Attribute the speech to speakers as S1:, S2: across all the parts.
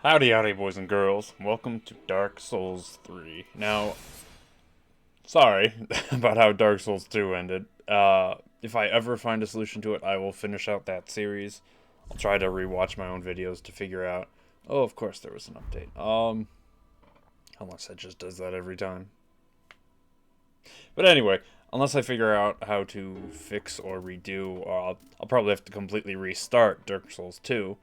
S1: Howdy, howdy, boys and girls. Welcome to Dark Souls 3. Now, sorry about how Dark Souls 2 ended. If I ever find a solution to it, I will finish out that series. I'll try to rewatch my own videos to figure out. Oh, of course there was an update. Unless it just does that every time. But anyway, unless I figure out how to fix or redo, I'll probably have to completely restart Dark Souls 2.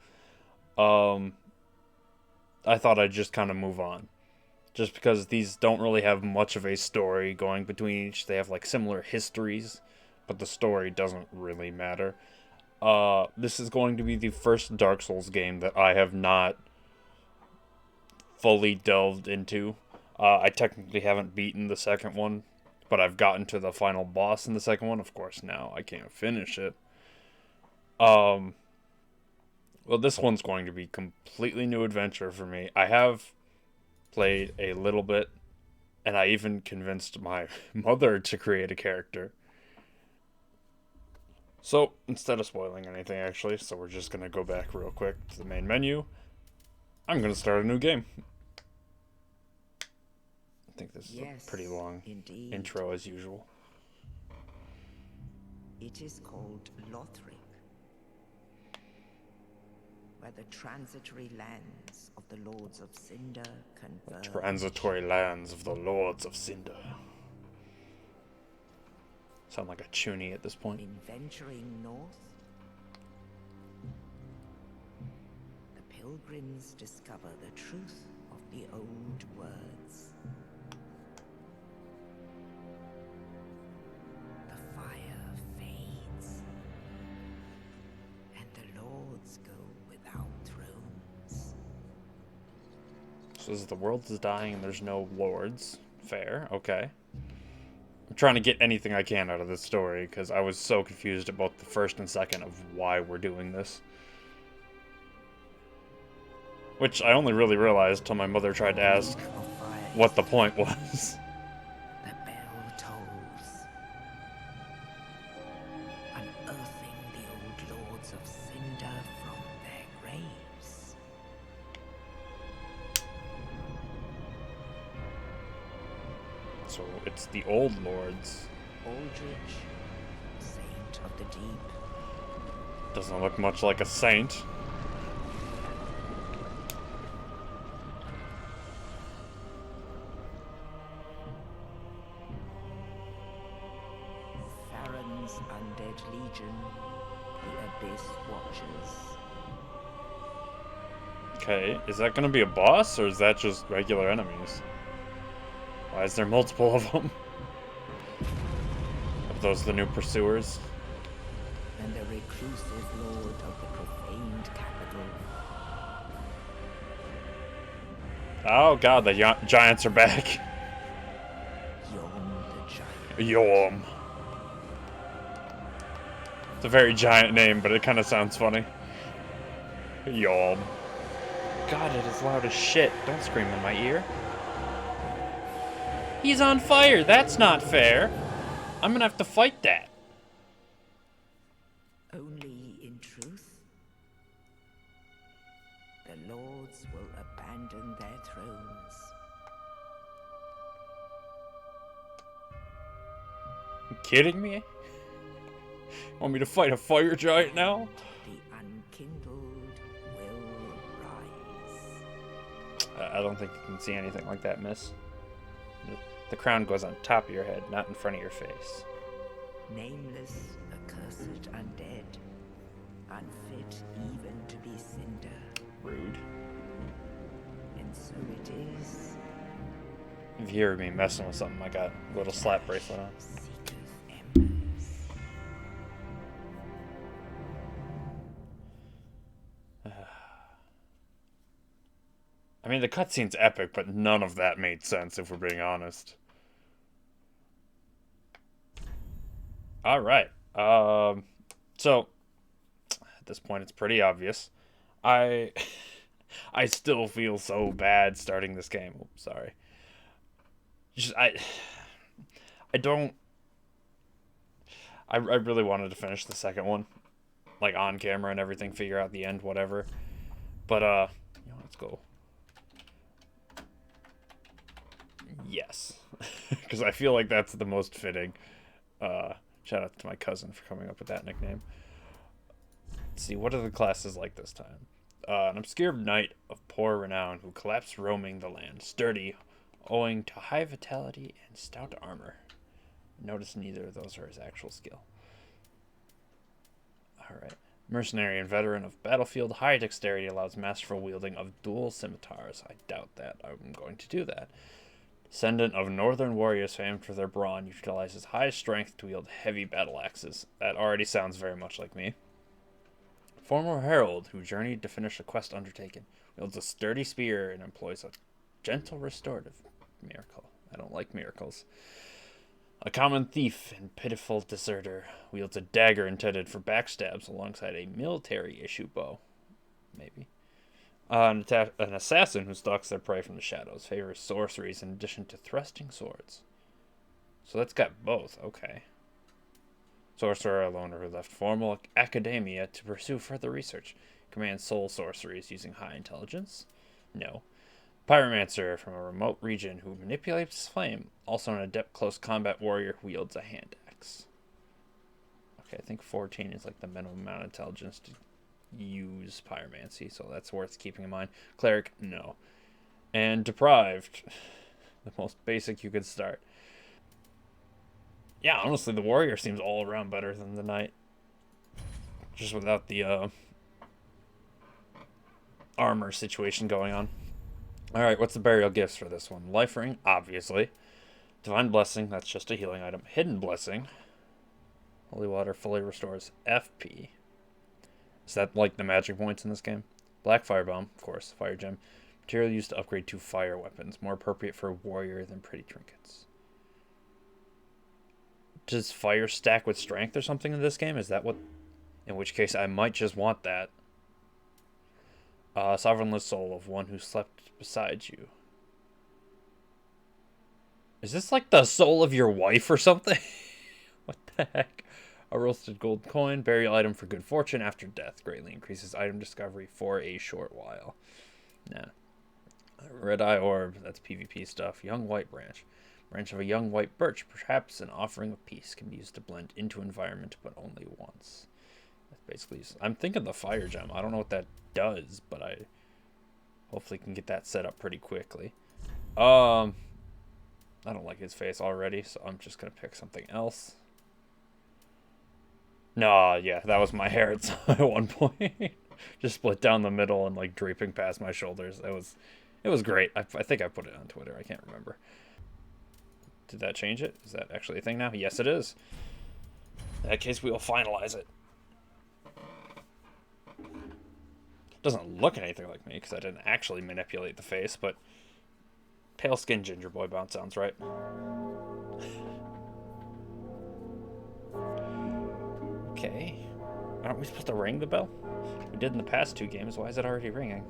S1: I thought I'd just kind of move on. Just because these don't really have much of a story going between each. They have like similar histories, but the story doesn't really matter. This is going to be the first Dark Souls game that I have not fully delved into. I technically haven't beaten the second one, but I've gotten to the final boss in the second one. Of course, now I can't finish it. Well, this one's going to be completely new adventure for me. I have played a little bit, and I even convinced my mother to create a character. So, instead of spoiling anything, actually, so we're just going to go back real quick to the main menu. I'm going to start a new game. I think this is a pretty long intro, as usual.
S2: It is called Lothric, where the transitory lands of the Lords of Cinder converge.
S1: Transitory lands of the Lords of Cinder. Sound like a chuny at this point.
S2: In venturing north, the pilgrims discover the truth of the old words. The fire fades, and the lords go without thrones.
S1: So the world is dying and there's no lords. Fair, okay. I'm trying to get anything I can out of this story, because I was so confused about the first and second of why we're doing this. Which I only really realized till my mother tried to ask what the point was.
S2: The bell tolls, unearthing the old Lords of Cinder from their graves.
S1: So it's the old lords.
S2: Aldrich, Saint of the Deep.
S1: Doesn't look much like a saint.
S2: Farron's Undead Legion, the Abyss Watchers.
S1: Okay, is that gonna be a boss, or is that just regular enemies? Why is there multiple of them? Are those the new pursuers?
S2: And the reclusive lord of the profaned capital.
S1: Oh god, the giants are back.
S2: Yom the Giant.
S1: Yom. It's a very giant name, but it kind of sounds funny. Yom. God, it is loud as shit. Don't scream in my ear. He's on fire. That's not fair. I'm gonna have to fight that.
S2: Only in truth, the lords will abandon their thrones.
S1: You kidding me? Want me to fight a fire giant now?
S2: The unkindled will rise.
S1: I don't think you can see anything like that, miss. The crown goes on top of your head, not in front of your face.
S2: Nameless, accursed undead, unfit even to be cinder.
S1: Rude.
S2: And so it is.
S1: If you hear me messing with something, I got a little slap bracelet on.
S2: Seeketh embers.
S1: I mean, the cutscene's epic, but none of that made sense, if we're being honest. Alright. So, at this point, it's pretty obvious. I still feel so bad starting this game. Oops, sorry. I don't... I really wanted to finish the second one. Like, on camera and everything, figure out the end, whatever. But, you know, Let's go. Yes. Because I feel like that's the most fitting. Shout out to my cousin for coming up with that nickname. Let's see, what are the classes like this time? An obscure knight of poor renown who collapsed roaming the land, sturdy, owing to high vitality and stout armor. Notice neither of those are his actual skill. Alright. Mercenary and veteran of battlefield, high dexterity allows masterful wielding of dual scimitars. I doubt that. I'm going to do that. Descendant of northern warriors famed for their brawn, utilizes high strength to wield heavy battle axes. That already sounds very much like me. Former herald who journeyed to finish a quest undertaken, wields a sturdy spear and employs a gentle restorative miracle. I don't like miracles. A common thief and pitiful deserter wields a dagger intended for backstabs alongside a military-issue bow. Maybe. An assassin who stalks their prey from the shadows favors sorceries in addition to thrusting swords. So that's got both. Okay. Sorcerer, a loner who left formal academia to pursue further research. Commands soul sorceries using high intelligence. No. Pyromancer from a remote region who manipulates flame. Also an adept close combat warrior who wields a hand axe. Okay, I think 14 is like the minimum amount of intelligence to use pyromancy, so that's worth keeping in mind. Cleric, no. And deprived, the most basic you could start. Yeah, honestly, the warrior seems all around better than the knight. Just without the armor situation going on. Alright, what's the burial gifts for this one? Life ring, obviously. Divine blessing, that's just a healing item. Hidden blessing. Holy water fully restores FP. Is that like the magic points in this game? Black firebomb, of course, fire gem. Material used to upgrade to fire weapons. More appropriate for a warrior than pretty trinkets. Does fire stack with strength or something in this game? Is that what... In which case, I might just want that. Sovereignless soul of one who slept beside you. Is this like the soul of your wife or something? What the heck? A roasted gold coin. Burial item for good fortune after death. Greatly increases item discovery for a short while. Nah. Red eye orb. That's PvP stuff. Young white branch. Branch of a young white birch. Perhaps an offering of peace. Can be used to blend into environment, but only once. That's basically... I'm thinking the fire gem. I don't know what that does, but I hopefully can get that set up pretty quickly. I don't like his face already, so I'm just going to pick something else. Nah, yeah, that was my hair at one point. Just split down the middle and like draping past my shoulders. It was great. I think I put it on Twitter. I can't remember. Did that change it? Is that actually a thing now? Yes, it is. In that case, we will finalize it. Doesn't look anything like me because I didn't actually manipulate the face, but pale skin ginger boy bounce sounds right. Okay. Aren't we supposed to ring the bell? We did in the past 2 games. Why is it already ringing?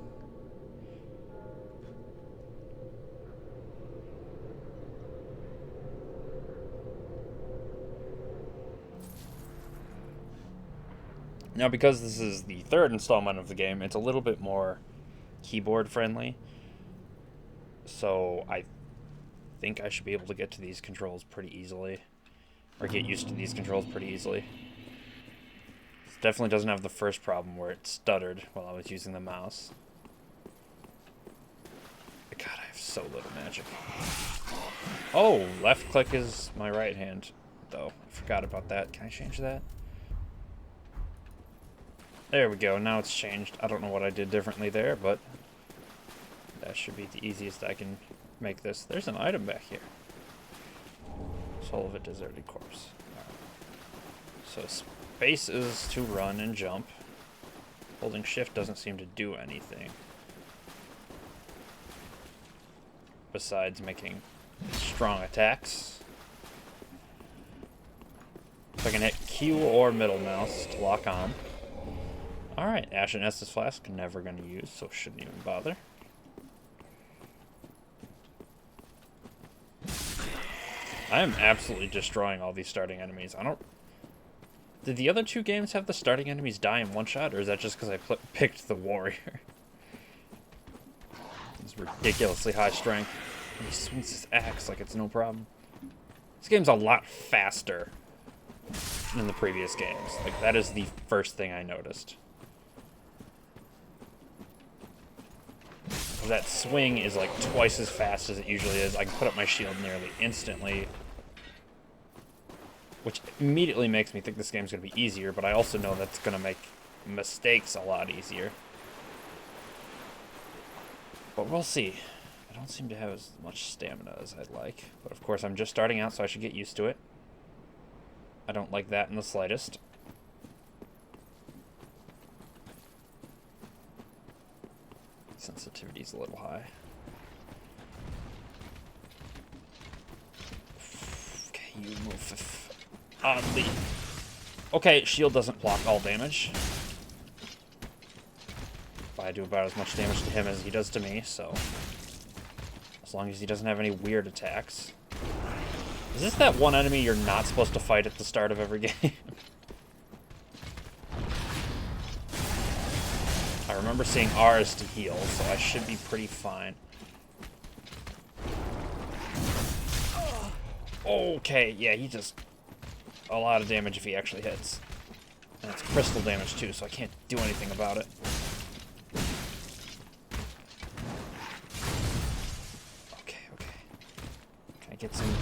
S1: Now, because this is the 3rd installment of the game, it's a little bit more keyboard friendly. So I think I should be able to get to these controls pretty easily. Or get used to these controls pretty easily. It definitely doesn't have the first problem where it stuttered while I was using the mouse. God, I have so little magic. Oh, left click is my right hand, though. I forgot about that. Can I change that? There we go. Now it's changed. I don't know what I did differently there, but that should be the easiest I can make this. There's an item back here. Soul of a deserted corpse. Right. So space is to run and jump. Holding shift doesn't seem to do anything. Besides making strong attacks. So I can hit Q or middle mouse to lock on. Alright, Ashen Estus Flask, never going to use, so shouldn't even bother. I am absolutely destroying all these starting enemies. Did the other 2 games have the starting enemies die in one shot, or is that just because I picked the warrior? ridiculously high strength. And he swings his axe like it's no problem. This game's a lot faster than the previous games. Like, that is the first thing I noticed. That swing is like twice as fast as it usually is. I can put up my shield nearly instantly. Which immediately makes me think this game's going to be easier, but I also know that's going to make mistakes a lot easier. But we'll see. I don't seem to have as much stamina as I'd like. But of course, I'm just starting out, so I should get used to it. I don't like that in the slightest. Sensitivity's a little high. Okay, you move oddly. Okay, shield doesn't block all damage. I do about as much damage to him as he does to me, so... As long as he doesn't have any weird attacks. Is this that one enemy you're not supposed to fight at the start of every game? I remember seeing R's to heal, so I should be pretty fine. Okay, yeah, he just... a lot of damage if he actually hits. And it's crystal damage too, so I can't do anything about it. Okay, okay. Can I get some...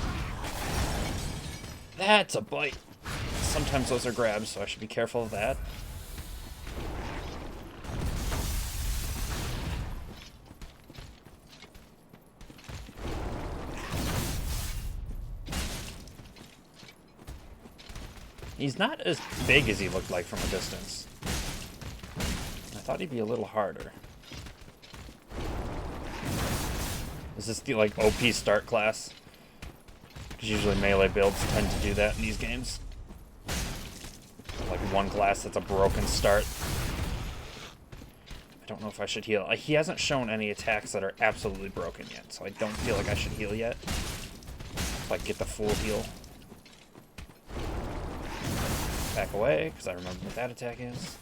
S1: That's a bite! Sometimes those are grabs, so I should be careful of that. He's not as big as he looked like from a distance. I thought he'd be a little harder. Is this the, like, OP start class? Because usually melee builds tend to do that in these games. Like one class that's a broken start. I don't know if I should heal. He hasn't shown any attacks that are absolutely broken yet, so I don't feel like I should heal yet. If I get the full heal. Back away, because I remember what that attack is.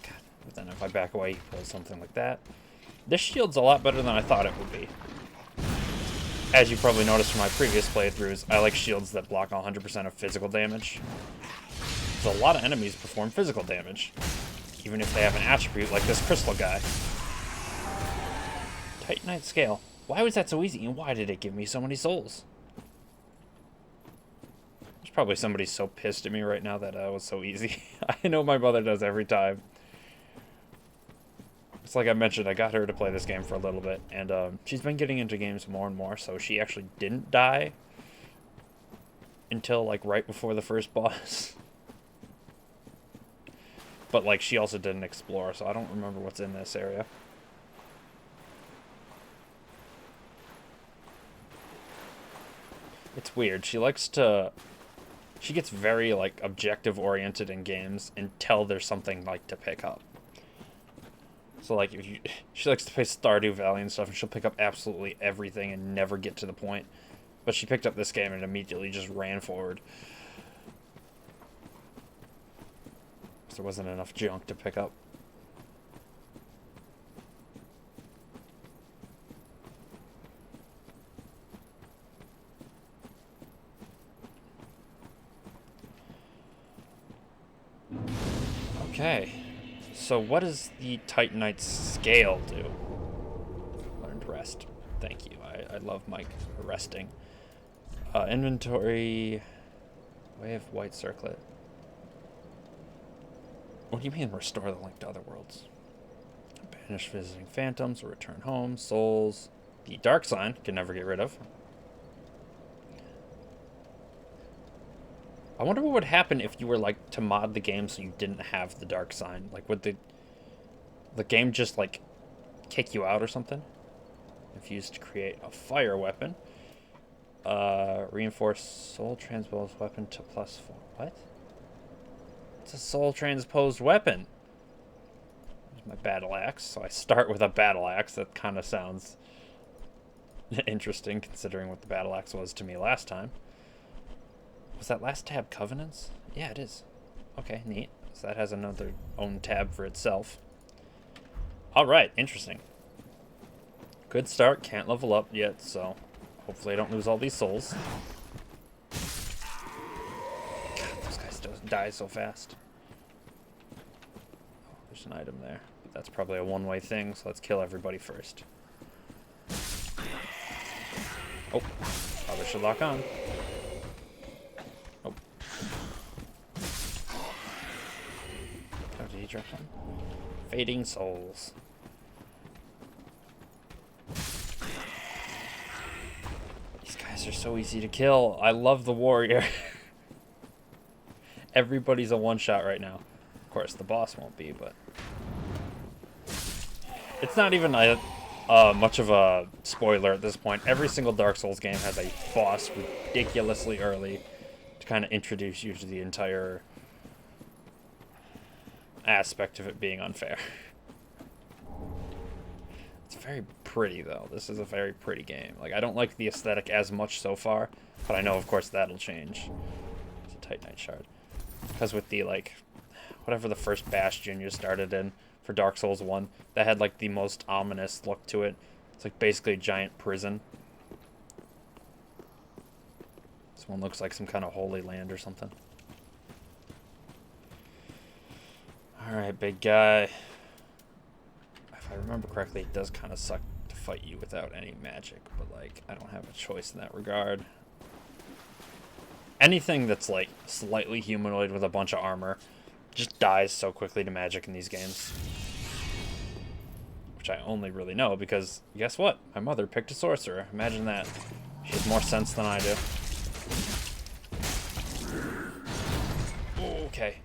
S1: God. But then if I back away, he pulls something like that. This shield's a lot better than I thought it would be. As you probably noticed from my previous playthroughs, I like shields that block 100% of physical damage. So a lot of enemies perform physical damage, even if they have an attribute like this crystal guy. Titanite scale. Why was that so easy, and why did it give me so many souls? There's probably somebody so pissed at me right now that was so easy. I know my mother does every time. It's like I mentioned, I got her to play this game for a little bit, and she's been getting into games more and more, so she actually didn't die until, like, right before the first boss. But, like, she also didn't explore, so I don't remember what's in this area. It's weird. She likes to... She gets very, like, objective-oriented in games until there's something, like, to pick up. So, like, if you... She likes to play Stardew Valley and stuff, and she'll pick up absolutely everything and never get to the point. But she picked up this game and immediately just ran forward. There wasn't enough junk to pick up. Okay, so what does the Titanite scale do? Learned rest. Thank you. I love my resting. Inventory. Way of white circlet. What do you mean restore the link to other worlds? Banish visiting phantoms or return home. Souls. The dark sign can never get rid of. I wonder what would happen if you were, like, to mod the game so you didn't have the dark sign. Like, would the game just, like, kick you out or something? If used to create a fire weapon. Reinforce soul transposed weapon to +4. What? It's a soul transposed weapon. There's my battle axe. So I start with a battle axe. That kind of sounds interesting considering what the battle axe was to me last time. Was that last tab Covenants? Yeah, it is. Okay, neat. So that has another own tab for itself. Alright, interesting. Good start, can't level up yet, so hopefully I don't lose all these souls. God, those guys don't die so fast. Oh, there's an item there. But that's probably a one-way thing, so let's kill everybody first. Oh, probably should lock on. Oh. Oh, did he drop one? Fading souls. These guys are so easy to kill. I love the warrior. Everybody's a one-shot right now. Of course, the boss won't be, but... It's not even much of a spoiler at this point. Every single Dark Souls game has a boss ridiculously early to kind of introduce you to the entire aspect of it being unfair. It's very pretty, though. This is a very pretty game. Like, I don't like the aesthetic as much so far, but I know, of course, that'll change. It's a Titanite shard. Because with the, like, whatever the first bastion you started in for Dark Souls 1, that had, like, the most ominous look to it. It's, like, basically a giant prison. This one looks like some kind of holy land or something. Alright, big guy. If I remember correctly, it does kind of suck to fight you without any magic, but, like, I don't have a choice in that regard. Anything that's, like, slightly humanoid with a bunch of armor just dies so quickly to magic in these games. Which I only really know because, guess what? My mother picked a sorcerer. Imagine that. She has more sense than I do. Ooh, okay.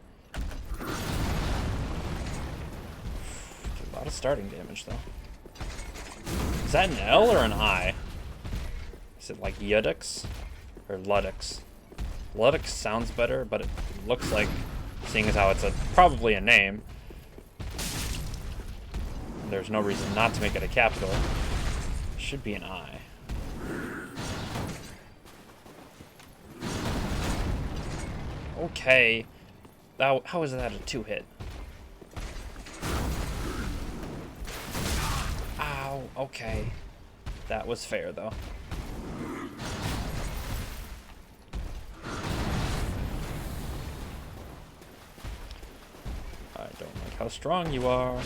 S1: A lot of starting damage, though. Is that an L or an I? Is it like Yudix? Or Ludix? Ludix sounds better, but it looks like, seeing as how it's probably a name, there's no reason not to make it a capital. It should be an I. Okay. How is that a 2-hit? Ow, okay. That was fair, though. I don't like how strong you are.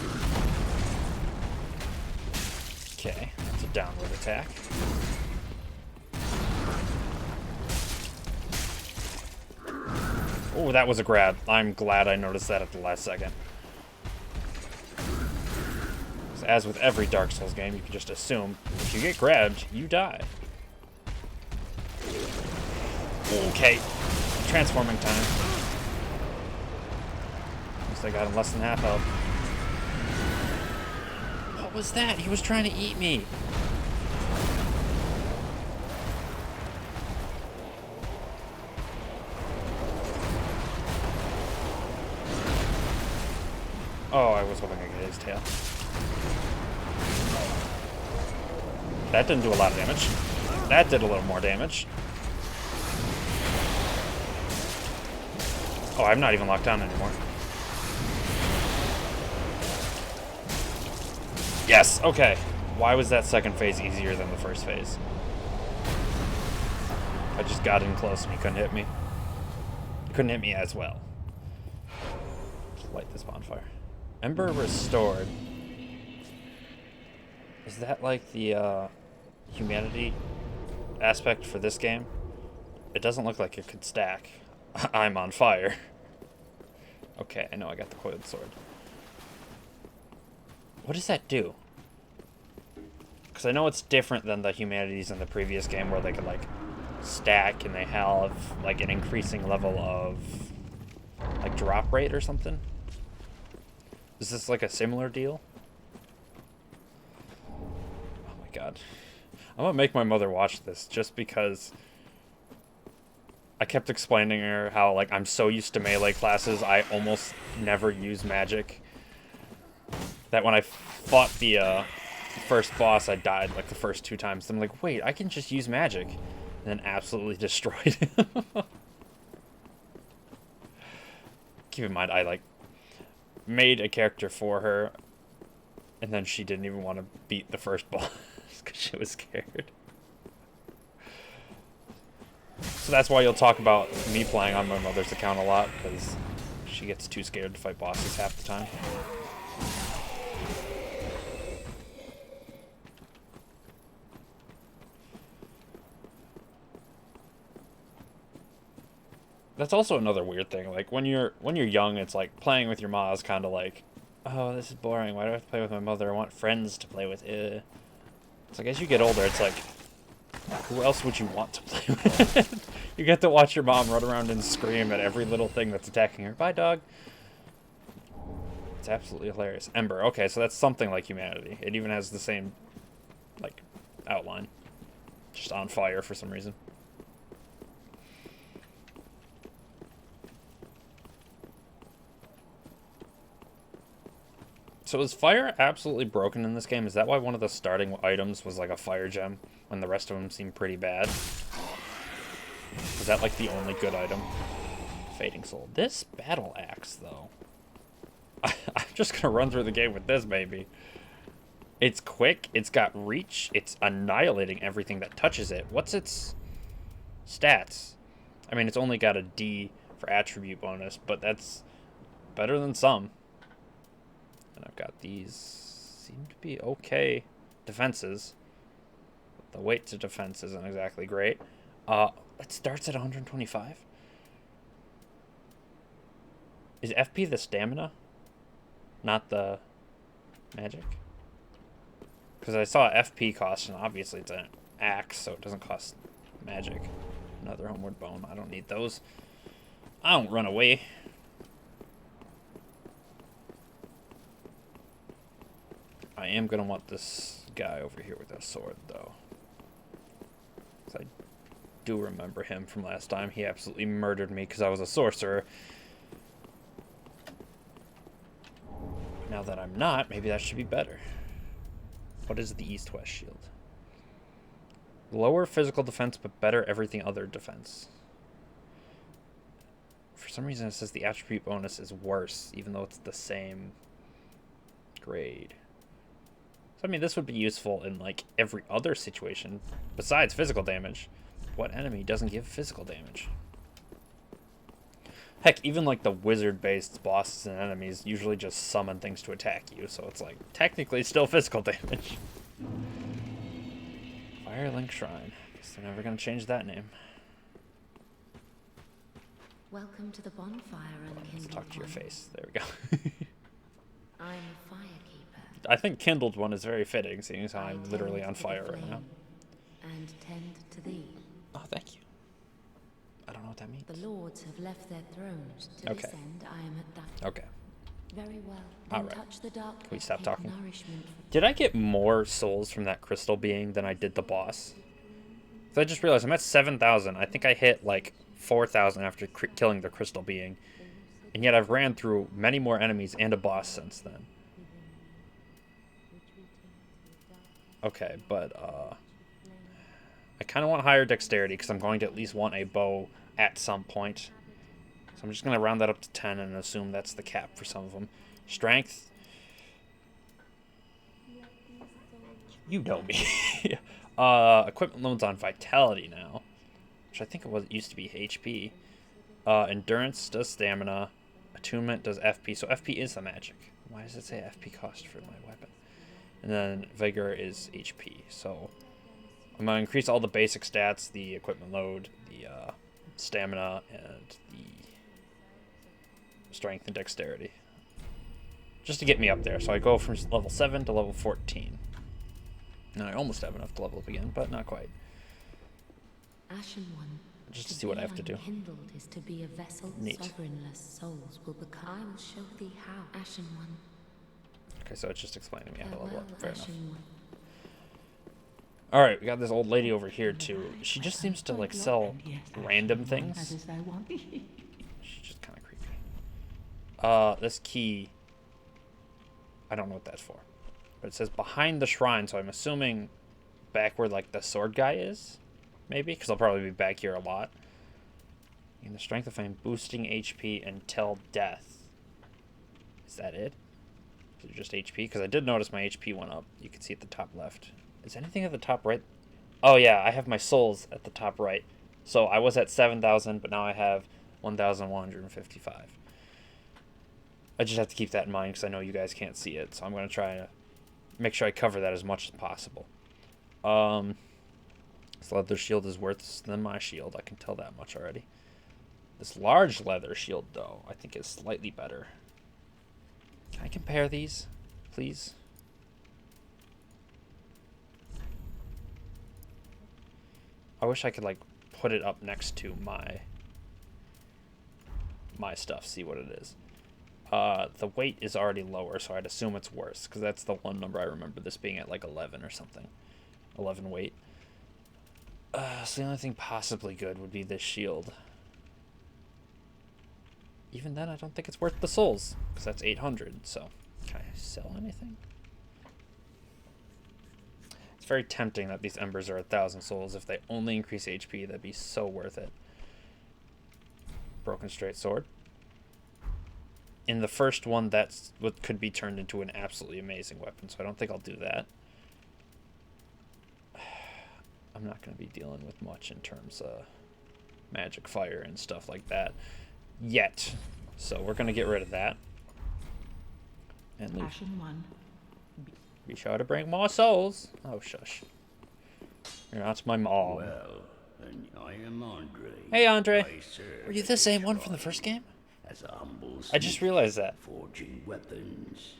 S1: Okay, that's a downward attack. Oh, that was a grab. I'm glad I noticed that at the last second. As with every Dark Souls game, you can just assume if you get grabbed, you die. Okay, transforming time. Looks like I got him less than half health. What was that? He was trying to eat me. Oh, I was hoping I could get his tail. That didn't do a lot of damage. That did a little more damage. Oh, I'm not even locked down anymore. Yes, okay. Why was that second phase easier than the first phase? I just got in close and he couldn't hit me. He couldn't hit me as well. Just light this bonfire. Ember restored. Is that like the humanity aspect for this game? It doesn't look like it could stack. I'm on fire. Okay, I know I got the coiled sword. What does that do? Because I know it's different than the humanities in the previous game where they could like stack and they have like an increasing level of like drop rate or something. Is this like a similar deal? Oh my god. I'm gonna make my mother watch this just because I kept explaining to her how like I'm so used to melee classes I almost never use magic. That when I fought the first boss I died like the first 2 times. I'm like, wait, I can just use magic. And then absolutely destroyed him. Keep in mind, I like made a character for her And then she didn't even want to beat the first boss because she was scared. So that's why you'll talk about me playing on my mother's account a lot, because she gets too scared to fight bosses half the time. That's also another weird thing. Like when you're young, it's like playing with your ma is kind of like, oh, this is boring. Why do I have to play with my mother? I want friends to play with. It's like as you get older, it's like, who else would you want to play with? You get to watch your mom run around and scream at every little thing that's attacking her. Bye, dog. It's absolutely hilarious. Ember. Okay, so that's something like humanity. It even has the same, like, outline. Just on fire for some reason. So is fire absolutely broken in this game? Is that why one of the starting items was like a fire gem when the rest of them seemed pretty bad? Is that like the only good item? Fading Soul. This battle axe, though. I'm just gonna run through the game with this, maybe. It's quick, it's got reach, it's annihilating everything that touches it. What's its stats? I mean, it's only got a D for attribute bonus, but that's better than some. And I've got these, seem to be okay defenses. The weight to defense isn't exactly great. It starts at 125. Is FP the stamina? Not the magic? Because I saw FP cost, and obviously it's an axe, so it doesn't cost magic. Another homeward bone. I don't need those. I don't run away. I am going to want this guy over here with a sword, though. I do remember him from last time. He absolutely murdered me because I was a sorcerer. Now that I'm not, maybe that should be better. What is the East-West shield? Lower physical defense, but better everything other defense. For some reason, it says the attribute bonus is worse, even though it's the same grade. So, I mean, this would be useful in, like, every other situation besides physical damage. What enemy doesn't give physical damage? Heck, even, like, the wizard-based bosses and enemies usually just summon things to attack you, so it's, like, technically still physical damage. Firelink Shrine. Guess they're never gonna change that name.
S3: Welcome to the bonfire,
S1: Let's
S3: Unkindled
S1: talk to your
S3: One.
S1: face. There we go.
S3: I'm a firekeeper.
S1: I think Kindled One is very fitting, seeing as how
S3: I
S1: I'm literally
S3: tend
S1: on
S3: to the
S1: fire right
S3: flame
S1: now.
S3: And tend to thee.
S1: Oh, thank you. I don't know what that means.
S3: The lords have left their thrones. To
S1: Okay.
S3: this end, I am at that.
S1: Okay.
S3: Very well. Then
S1: Alright.
S3: touch the dark.
S1: Can we stop
S3: take
S1: talking?
S3: Nourishment.
S1: Did I get more souls from that crystal being than I did the boss? So I just realized I'm at 7,000. I think I hit like 4,000 after killing the crystal being. And yet I've ran through many more enemies and a boss since then. Okay, but I kind of want higher dexterity because I'm going to at least want a bow at some point. So I'm just going to round that up to 10 and assume that's the cap for some of them. Strength. You know me. Equipment loads on vitality now, which I think it used to be HP. Endurance does stamina. Attunement does FP. So FP is the magic. Why does it say FP cost for my weapon? And then vigor is HP. So I'm going to increase all the basic stats, the equipment load, the stamina, and the strength and dexterity. Just to get me up there. So I go from level 7 to level 14. And I almost have enough to level up again, but not quite.
S3: Ashen One.
S1: Just to see what I have to do.
S3: Unkindled is to be a vessel.
S1: Neat.
S3: Sovereignless souls will become. I will show thee how. Ashen One.
S1: Okay, so it's just explaining me how to level
S3: Farewell,
S1: up. Fair enough.
S3: Ashen One.
S1: Alright, we got this old lady over here, too. She just seems to, like, sell random things. She's just kind of creepy. This key, I don't know what that's for. But it says behind the shrine, so I'm assuming back where, like, the sword guy is? Maybe? Because I'll probably be back here a lot. In the Strength of Flame, boosting HP until death. Is that it? Is it just HP? Because I did notice my HP went up. You can see at the top left. Is anything at the top right? Oh, yeah, I have my souls at the top right. So I was at 7,000, but now I have 1,155. I just have to keep that in mind because I know you guys can't see it. So I'm going to try to make sure I cover that as much as possible. This leather shield is worse than my shield. I can tell that much already. This large leather shield, though, I think is slightly better. Can I compare these, please? I wish I could, like, put it up next to my stuff, see what it is. The weight is already lower, so I'd assume it's worse, because that's the one number I remember this being at, like, 11 or something. 11 weight. So the only thing possibly good would be this shield. Even then, I don't think it's worth the souls, because that's 800, so can I sell anything? It's very tempting that these embers are 1,000 souls. If they only increase HP, that'd be so worth it. Broken straight sword. In the first one, that's what could be turned into an absolutely amazing weapon, so I don't think I'll do that. I'm not going to be dealing with much in terms of magic fire and stuff like that yet. So we're going to get rid of that. And leave. Be sure to bring more souls. Oh, shush. You're not my mom.
S4: Well, and I am Andre.
S1: Hey, Andre.
S4: I serve
S1: Were you the same one from the first game?
S4: as a humble
S1: I just
S4: smith,
S1: realized that.
S4: forging weapons.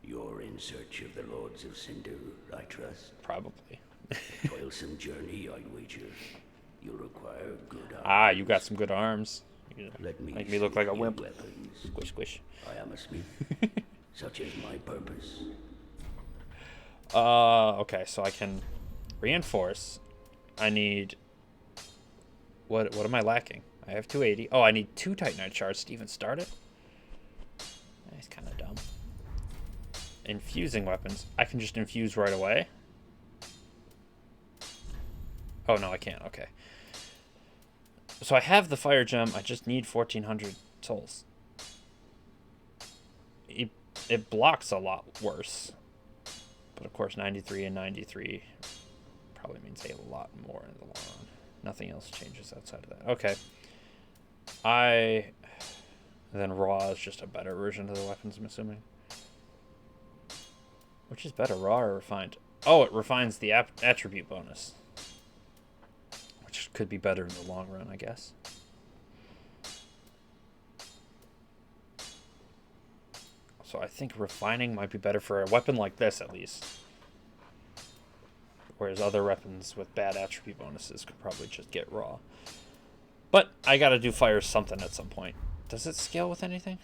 S4: You're in search of the Lords of Cinder, I trust.
S1: Probably.
S4: Toilsome journey, I'd wager. You'll require good arms.
S1: Ah, you got some good arms. You
S4: Let me
S1: make me look like a
S4: smith you
S1: wimp.
S4: weapons.
S1: Squish, squish.
S4: I am a smith. Such is my purpose.
S1: Okay, so I can reinforce. I need... What am I lacking? I have 280. Oh, I need 2 Titanite shards to even start it? That's kind of dumb. Infusing weapons. I can just infuse right away? Oh, no, I can't. Okay. So I have the fire gem. I just need 1,400 souls. It blocks a lot worse. But, of course, 93 and 93 probably means a lot more in the long run. Nothing else changes outside of that. Okay. Then raw is just a better version of the weapons, I'm assuming. Which is better, raw or refined? Oh, it refines the attribute bonus. Which could be better in the long run, I guess. So I think refining might be better for a weapon like this, at least. Whereas other weapons with bad attribute bonuses could probably just get raw. But I gotta do fire something at some point. Does it scale with anything?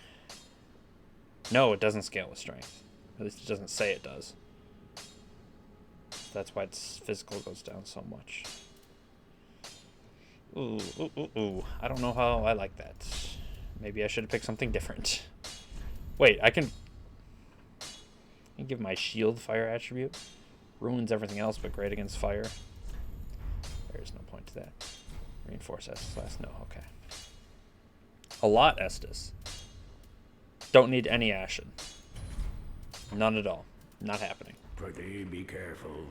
S1: No, it doesn't scale with strength. At least it doesn't say it does. That's why its physical goes down so much. Ooh, ooh, ooh, ooh. I don't know how I like that. Maybe I should have picked something different. Wait, I can give my shield fire attribute. Ruins everything else, but great against fire. There's no point to that. Reinforce Estus class. No, okay. A lot Estus. Don't need any Ashen. None at all. Not happening.
S4: Pretty be careful.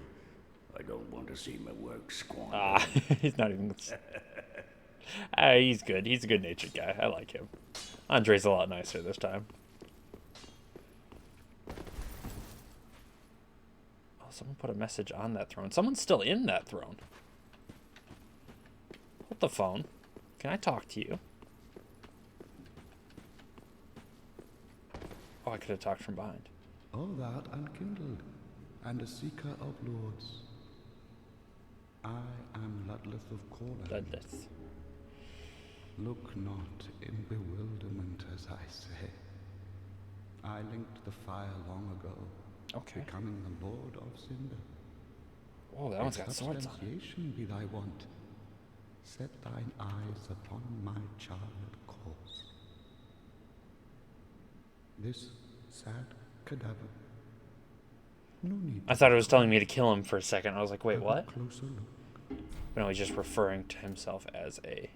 S4: I don't want to see my work squandered.
S1: Ah, he's not even... he's good. He's a good-natured guy. I like him. Andre's a lot nicer this time. Oh, someone put a message on that throne. Someone's still in that throne. Hold the phone. Can I talk to you? Oh, I could have talked from behind.
S5: All that unkindled, and a seeker of lords. I am Ludleth of Corlin.
S1: Bloodless.
S5: Look not in bewilderment as I say. I linked the fire long ago,
S1: Okay.
S5: becoming the Lord of Cinder.
S1: Oh, that one's got
S5: If
S1: swords on it.
S5: substantiation be thy want, set thine eyes upon my charred corpse. This sad cadaver. No need.
S1: I thought it was telling me to kill him for a second. I was like, wait,
S5: Have a
S1: what?
S5: closer look.
S1: But no, he's just referring to himself as a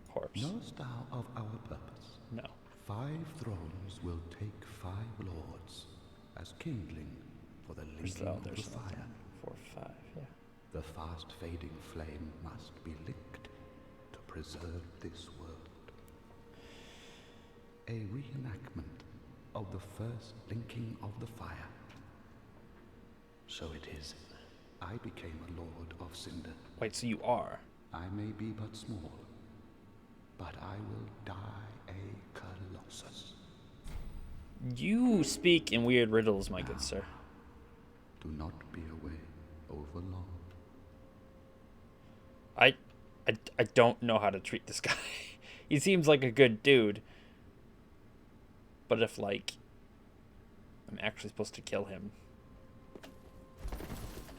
S1: corpse.
S5: Knowest thou of our purpose?
S1: No.
S5: 5 thrones will take 5 lords. as kindling for the
S1: There's
S5: linking of the
S1: there's nothing.
S5: fire.
S1: 4, 5, yeah.
S5: The fast fading flame must be licked to preserve this world. A reenactment of the first linking of the fire. So it is. I became a lord of Cinder.
S1: Wait, so you are?
S5: I may be but small, but I will die a colossus.
S1: You speak in weird riddles, my good sir.
S5: Do not be away over long.
S1: I don't know how to treat this guy. He seems like a good dude. But if, like, I'm actually supposed to kill him,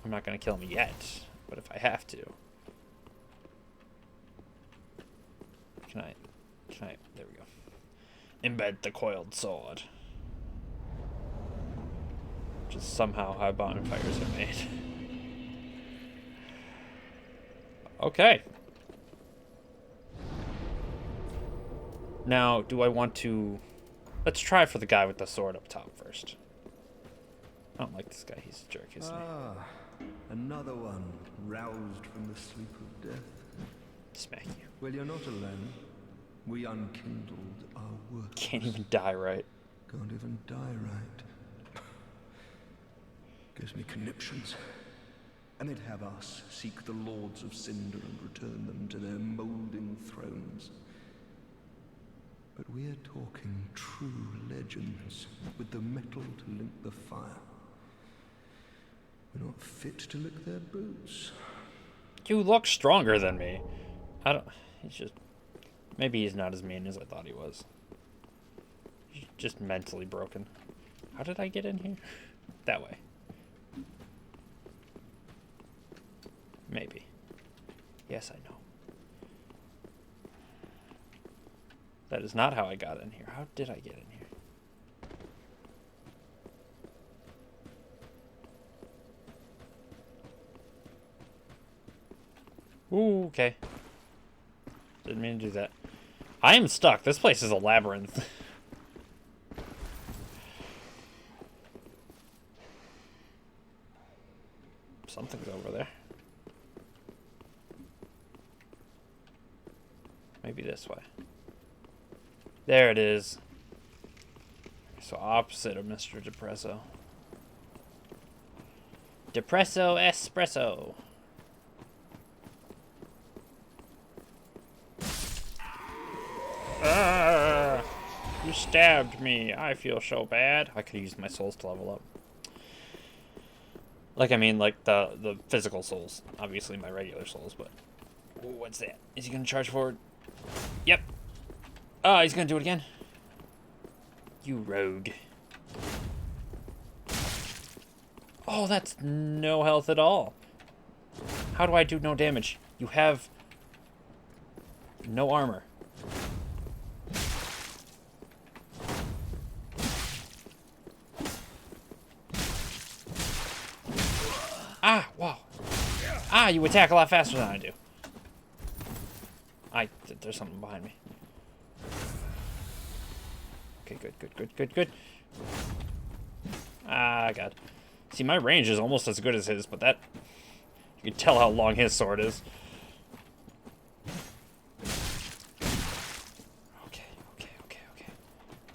S1: I'm not going to kill him yet. But if I have to. Can I, there we go. Embed the coiled sword. Which is somehow how bonfires are made. Okay. Now, do I want to... Let's try for the guy with the sword up top first. I don't like this guy. He's a jerk, isn't he?
S6: Another one roused from the sleep of death.
S1: Smack you.
S6: Well, you're not alone. We unkindled our work.
S1: Can't even die right.
S6: Can't even die right. Gives me conniptions. And they'd have us seek the lords of Cinder and return them to their moulding thrones. But we're talking true legends with the metal to link the fire. We're not fit to lick their boots.
S1: You look stronger than me. I don't... He's just... Maybe he's not as mean as I thought he was. He's just mentally broken. How did I get in here? That way. Maybe. Yes, I know. That is not how I got in here. How did I get in here? Ooh, okay. Didn't mean to do that. I am stuck. This place is a labyrinth. Something's over there. Maybe this way. There it is. So opposite of Mr. Depresso. Depresso espresso. Ah, you stabbed me. I feel so bad. I could use my souls to level up. Like, I mean, like the physical souls. Obviously my regular souls, but... Ooh, what's that? Is he gonna charge forward? Yep. Oh, he's gonna do it again. You rogue. Oh, that's no health at all. How do I do no damage? You have no armor. Ah, wow. Ah, you attack a lot faster than I do. There's something behind me. Okay, good. Ah, God. See, my range is almost as good as his, but that... You can tell how long his sword is. Okay.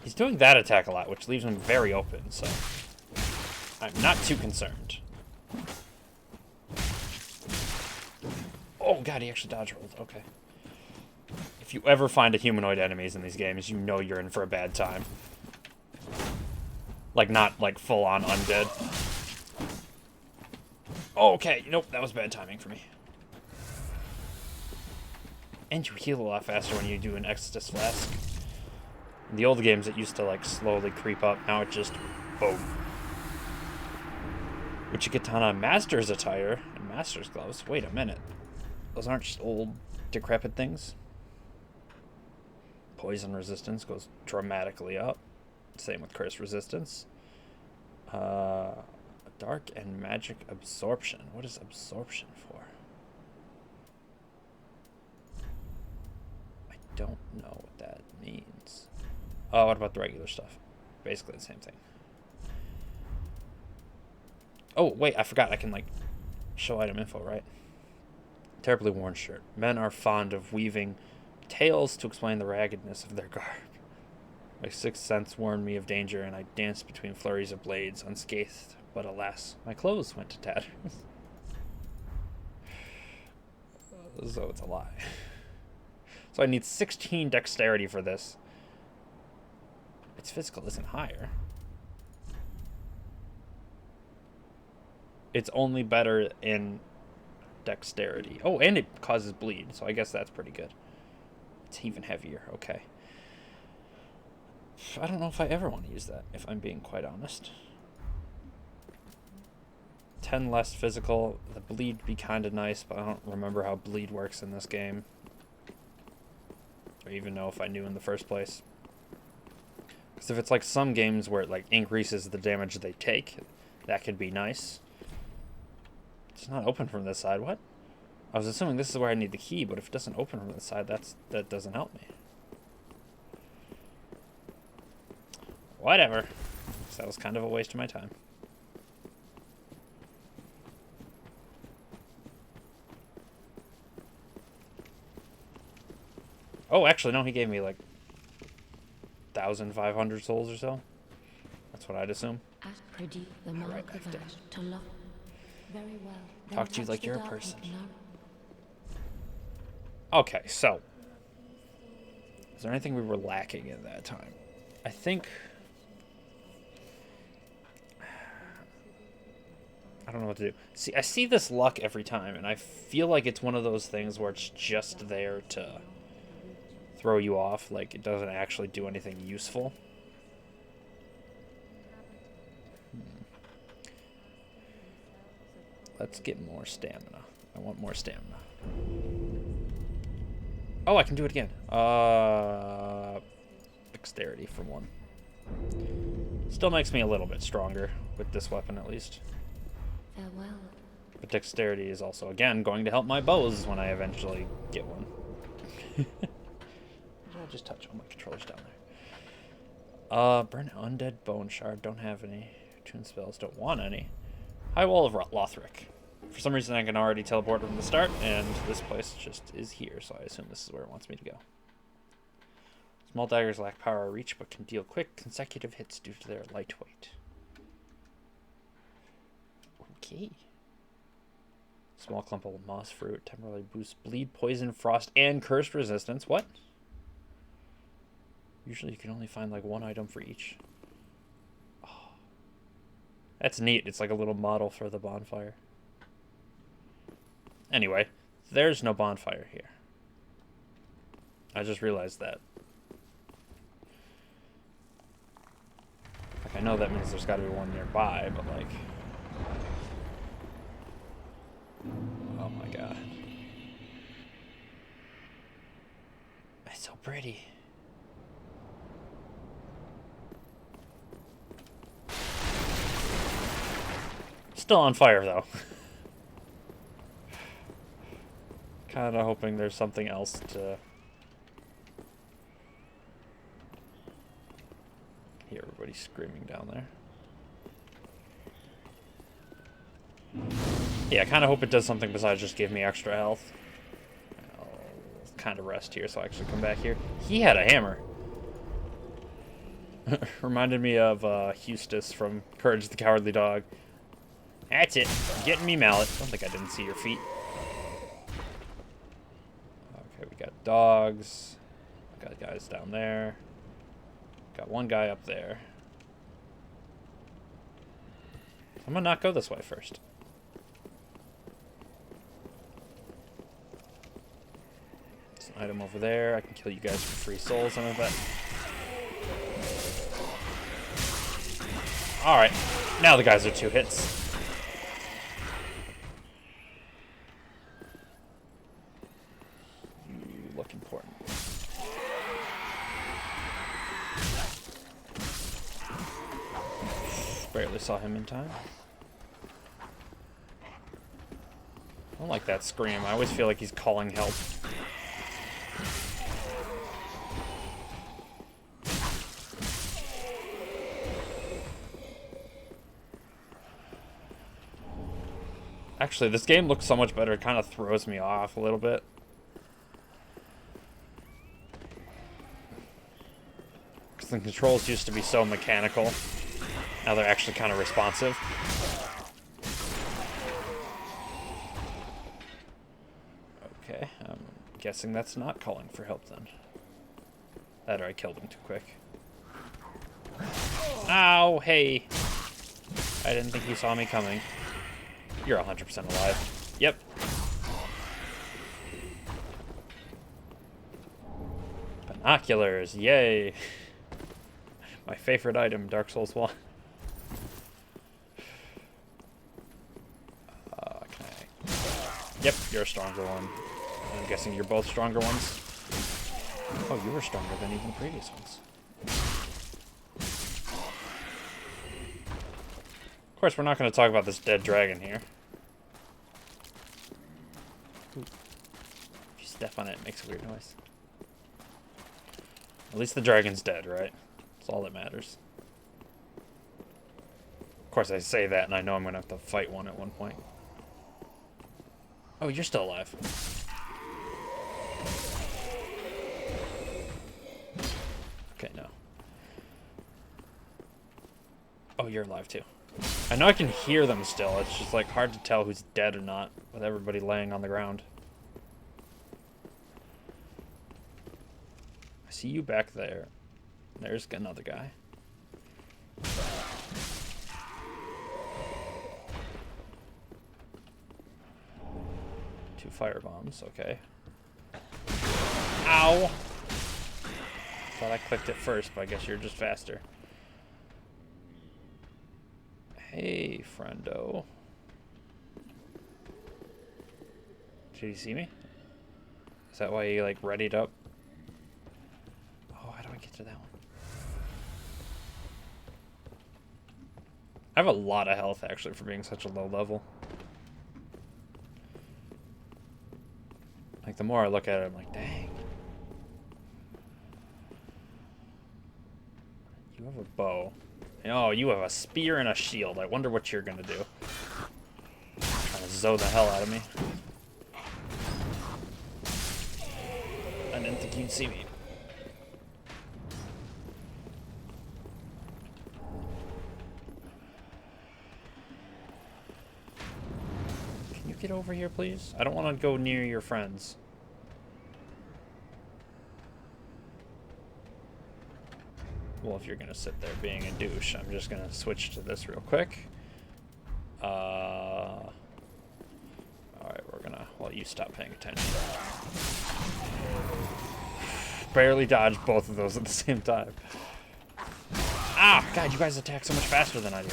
S1: He's doing that attack a lot, which leaves him very open, so... I'm not too concerned. Oh, God, he actually dodge rolled. Okay. If you ever find a humanoid enemies in these games, you know you're in for a bad time. Like, not, like, full-on undead. Oh, okay. Nope, that was bad timing for me. And you heal a lot faster when you do an Exodus Flask. In the old games, it used to, like, slowly creep up. Now it just... boom. Uchigatana Master's attire and Master's gloves. Wait a minute. Those aren't just old, decrepit things. Poison resistance goes dramatically up. Same with curse resistance. Dark and magic absorption. What is absorption for? I don't know what that means. Oh, what about the regular stuff? Basically the same thing. Oh, wait, I forgot. I can, like, show item info, right? Terribly worn shirt. Men are fond of weaving tales to explain the raggedness of their garb. My sixth sense warned me of danger, and I danced between flurries of blades, unscathed. But alas, my clothes went to tatters. So it's a lie. So I need 16 dexterity for this. Its physical isn't higher. It's only better in dexterity. Oh, and it causes bleed, so I guess that's pretty good. It's even heavier, okay. I don't know if I ever want to use that, if I'm being quite honest. 10 less physical. The bleed would be kind of nice, but I don't remember how bleed works in this game. Or even know if I knew in the first place. Because if it's like some games where it like increases the damage they take, that could be nice. It's not open from this side. What? I was assuming this is where I need the key, but if it doesn't open from this side, that doesn't help me. Whatever. So that was kind of a waste of my time. Oh, actually, no, he gave me like 1,500 souls or so. That's what I'd assume.
S3: At Priddy, the
S1: Right
S3: monk
S1: back
S3: of
S1: down.
S3: to love. Very well. Then
S1: Talk to you
S3: touch
S1: like
S3: the
S1: you're a
S3: dark
S1: person.
S3: now.
S1: Okay, so. Is there anything we were lacking at that time? I think... I don't know what to do. See, I see this luck every time, and I feel like it's one of those things where it's just there to throw you off. Like, it doesn't actually do anything useful. Let's get more stamina. I want more stamina. Oh, I can do it again. Dexterity for one. Still makes me a little bit stronger with this weapon, at least.
S3: Farewell.
S1: But dexterity is also, again, going to help my bows when I eventually get one. What did I just touch? Oh, my controller's down there. Burn Undead Bone Shard. Don't have any. Tune spells. Don't want any. High Wall of Lothric. For some reason, I can already teleport from the start, and this place just is here, so I assume this is where it wants me to go. Small daggers lack power or reach, but can deal quick, consecutive hits due to their lightweight. Okay. Small clump of moss fruit temporarily boosts bleed, poison, frost, and cursed resistance. What? Usually you can only find like one item for each. Oh. That's neat. It's like a little model for the bonfire. Anyway, there's no bonfire here. I just realized that. Like, I know that means there's got to be one nearby, but like... Oh my god. It's so pretty. Still on fire, though. Kind of hoping there's something else to... Hear everybody screaming down there. Yeah, I kind of hope it does something besides just give me extra health. I'll kind of rest here so I actually come back here. He had a hammer. Reminded me of Eustace from Courage the Cowardly Dog. That's it. Getting me, mallet. Don't think I didn't see your feet. Okay, we got dogs. Got guys down there. Got one guy up there. I'm gonna not go this way first. There's an item over there. I can kill you guys for free souls. I bet. Alright. Now the guys are 2 hits. You look important. Barely saw him in time. I don't like that scream. I always feel like he's calling help. Actually, this game looks so much better. It kind of throws me off a little bit. Because the controls used to be so mechanical. Now they're actually kind of responsive. Okay, I'm guessing that's not calling for help then. That or I killed him too quick. Ow, hey. I didn't think you saw me coming. You're 100% alive. Yep. Binoculars, yay. My favorite item, Dark Souls 1. Can I... Yep, you're a stronger one. I'm guessing you're both stronger ones. Oh, you were stronger than even the previous ones. Of course, we're not going to talk about this dead dragon here. Ooh. If you step on it, it makes a weird noise. At least the dragon's dead, right? That's all that matters. Of course, I say that, and I know I'm going to have to fight one at one point. Oh, you're still alive. Okay, no. Oh, you're alive too. I know I can hear them still. It's just like hard to tell who's dead or not with everybody laying on the ground. I see you back there. There's another guy. Two fire bombs, okay. Ow! Thought I clicked it first, but I guess you're just faster. Hey, friendo. Did you see me? Is that why you, like, readied up? Oh, how do I get to that one? I have a lot of health, actually, for being such a low level. Like, the more I look at it, I'm like, dang. You have a bow. Oh, you have a spear and a shield. I wonder what you're gonna do. Trying to zoe the hell out of me. I didn't think you'd see me. Can you get over here, please? I don't want to go near your friends. Well, if you're going to sit there being a douche, I'm just going to switch to this real quick. Alright, we're going to... Well, you stop paying attention. Barely dodged both of those at the same time. Ah! God, you guys attack so much faster than I do.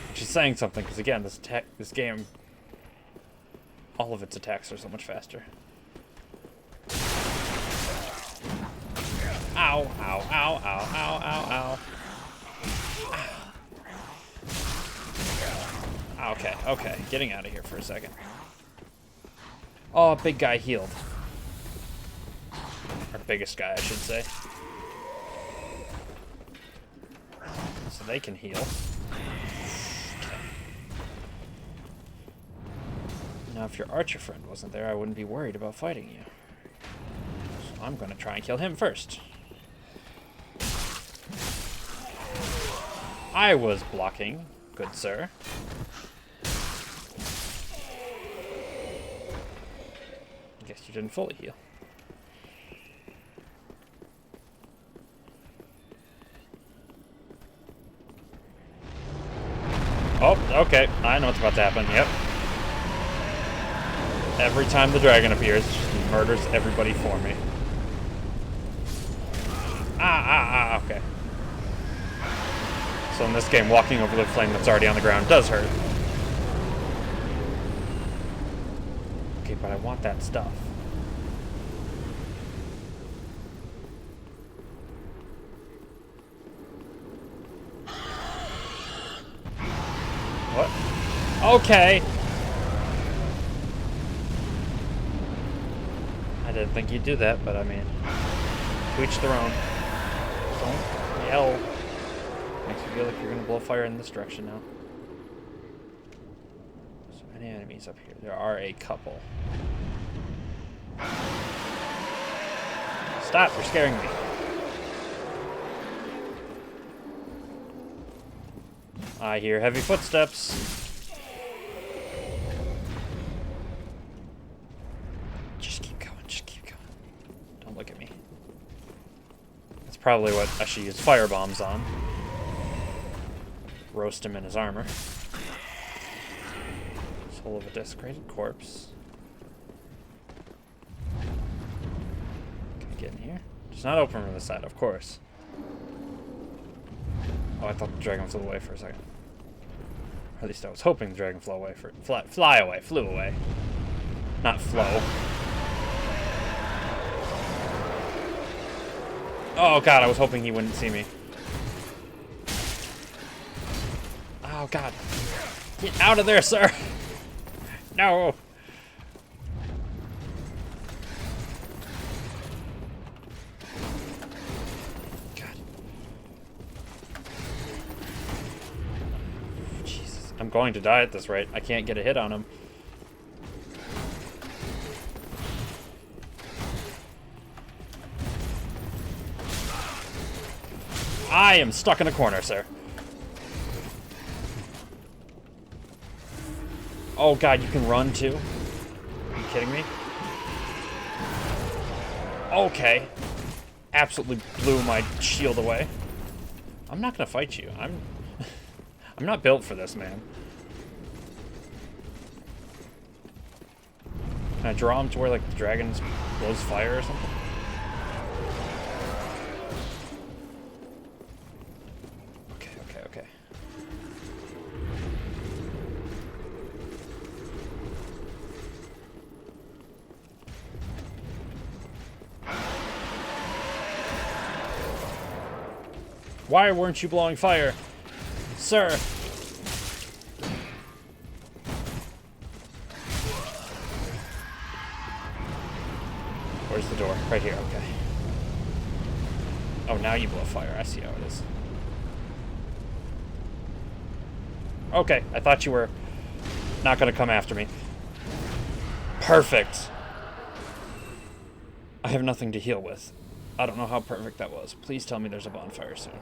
S1: Which is saying something, because again, this game... All of its attacks are so much faster. Ow, ow, ow, ow, ow, ow, ow. Okay, okay. Getting out of here for a second. Oh, big guy healed. Or biggest guy, I should say. So they can heal. Okay. Now, if your archer friend wasn't there, I wouldn't be worried about fighting you. So I'm going to try and kill him first. I was blocking, good sir. I guess you didn't fully heal. Oh, okay. I know what's about to happen. Yep. Every time the dragon appears, it just murders everybody for me. Okay. So in this game, walking over the flame that's already on the ground does hurt. Okay, but I want that stuff. What? Okay. I didn't think you'd do that, but I mean, to each their own. Don't yell. Makes you feel like you're gonna blow fire in this direction now. Any enemies up here? There are a couple. Stop, you're scaring me. I hear heavy footsteps. Just keep going, just keep going. Don't look at me. That's probably what I should use fire bombs on. Roast him in his armor. Soul of a desecrated corpse. Can I get in here? It's not open from the side, of course. Oh, I thought the dragon flew away for a second. Or at least I was hoping the dragon flew away for flew away. Not flow. Oh god, I was hoping he wouldn't see me. Oh god. Get out of there, sir! No! God. Jesus. I'm going to die at this rate. I can't get a hit on him. I am stuck in a corner, sir. Oh god, you can run too? Are you kidding me? Okay. Absolutely blew my shield away. I'm not gonna fight you. I'm not built for this, man. Can I draw him to where like the dragon blows fire or something? Okay. Why weren't you blowing fire? Sir! Where's the door? Right here, okay. Oh, now you blow fire. I see how it is. Okay, I thought you were not gonna come after me. Perfect! I have nothing to heal with. I don't know how perfect that was. Please tell me there's a bonfire soon.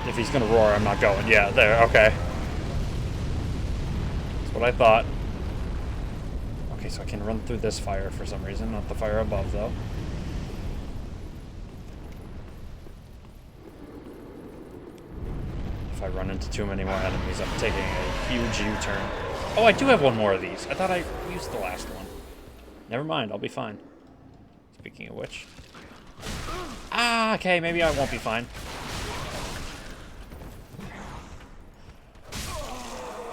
S1: If he's gonna roar, I'm not going. Yeah, there, okay. That's what I thought. Okay, so I can run through this fire for some reason, not the fire above, though. If I run into too many more enemies, I'm taking a huge U-turn. Oh, I do have one more of these. I thought I used the last one. Never mind, I'll be fine. Speaking of which. Ah, okay, maybe I won't be fine.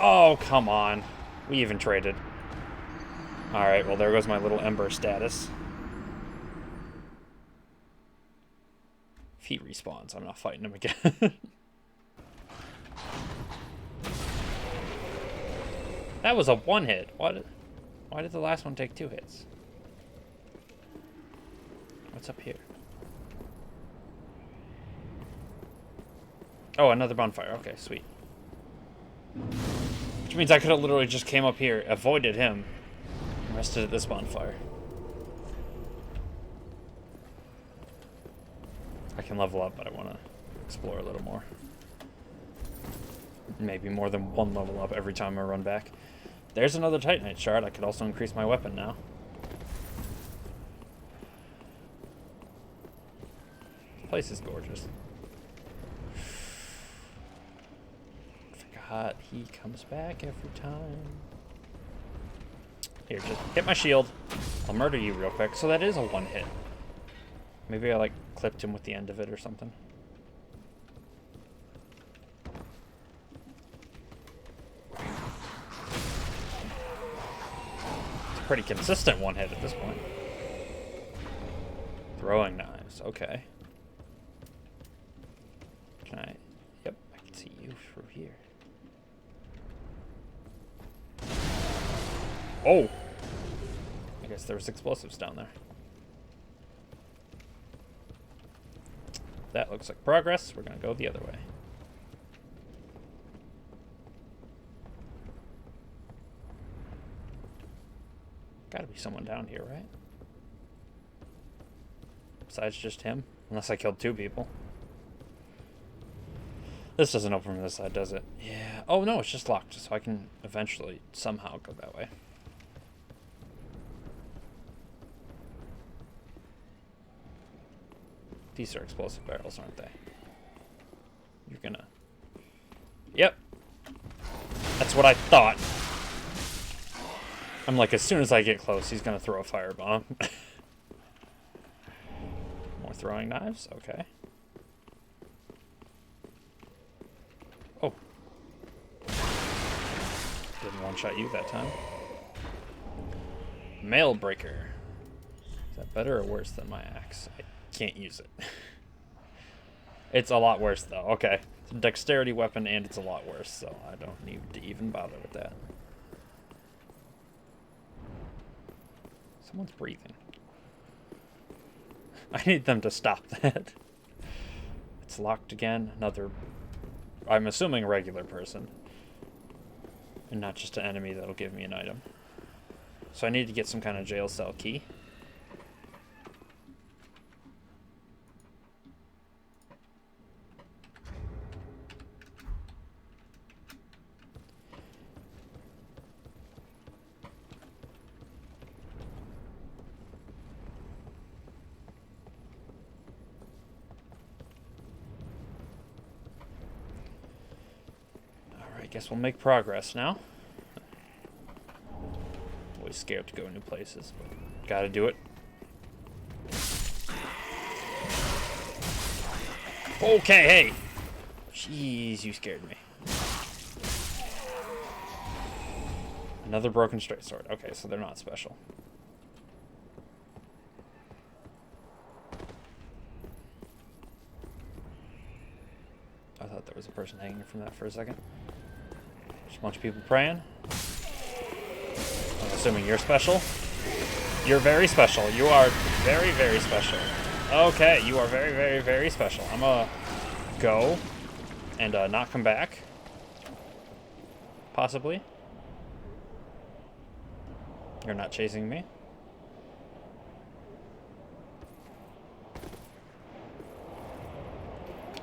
S1: Oh, come on. We even traded. Alright, well there goes my little ember status. If he respawns, I'm not fighting him again. That was a one hit. Why did the last one take 2 hits? What's up here? Oh, another bonfire. Okay, sweet. Which means I could have literally just came up here, avoided him, and rested at this bonfire. I can level up, but I want to explore a little more. Maybe more than one level up every time I run back. There's another Titanite shard. I could also increase my weapon now. This place is gorgeous. Forgot he comes back every time. Here, just hit my shield. I'll murder you real quick. So that is a one hit. Maybe I like clipped him with the end of it or something. Pretty consistent one hit at this point. Throwing knives, okay. Can I? Yep, I can see you through here. Oh! I guess there was explosives down there. That looks like progress. We're gonna go the other way. Gotta be someone down here, right? Besides just him. Unless I killed 2 people. This doesn't open from this side, does it? Yeah. Oh, no, it's just locked, so I can eventually somehow go that way. These are explosive barrels, aren't they? You're gonna... Yep. That's what I thought. I'm like, as soon as I get close, he's gonna throw a firebomb. More throwing knives? Okay. Oh. Didn't one-shot you that time. Mail breaker. Is that better or worse than my axe? I can't use it. It's a lot worse, though. Okay. It's a dexterity weapon, and it's a lot worse, so I don't need to even bother with that. Someone's breathing. I need them to stop that. It's locked again. Another... I'm assuming a regular person. And not just an enemy that'll give me an item. So I need to get some kind of jail cell key. Guess we'll make progress now. Always scared to go new places, but gotta do it. Okay, hey! Jeez, you scared me. Another broken straight sword. Okay, so they're not special. I thought there was a person hanging from that for a second. Just a bunch of people praying. I'm assuming you're special. You're very special. You are very, very special. Okay, you are very, very, very special. I'm gonna go and not come back. Possibly. You're not chasing me.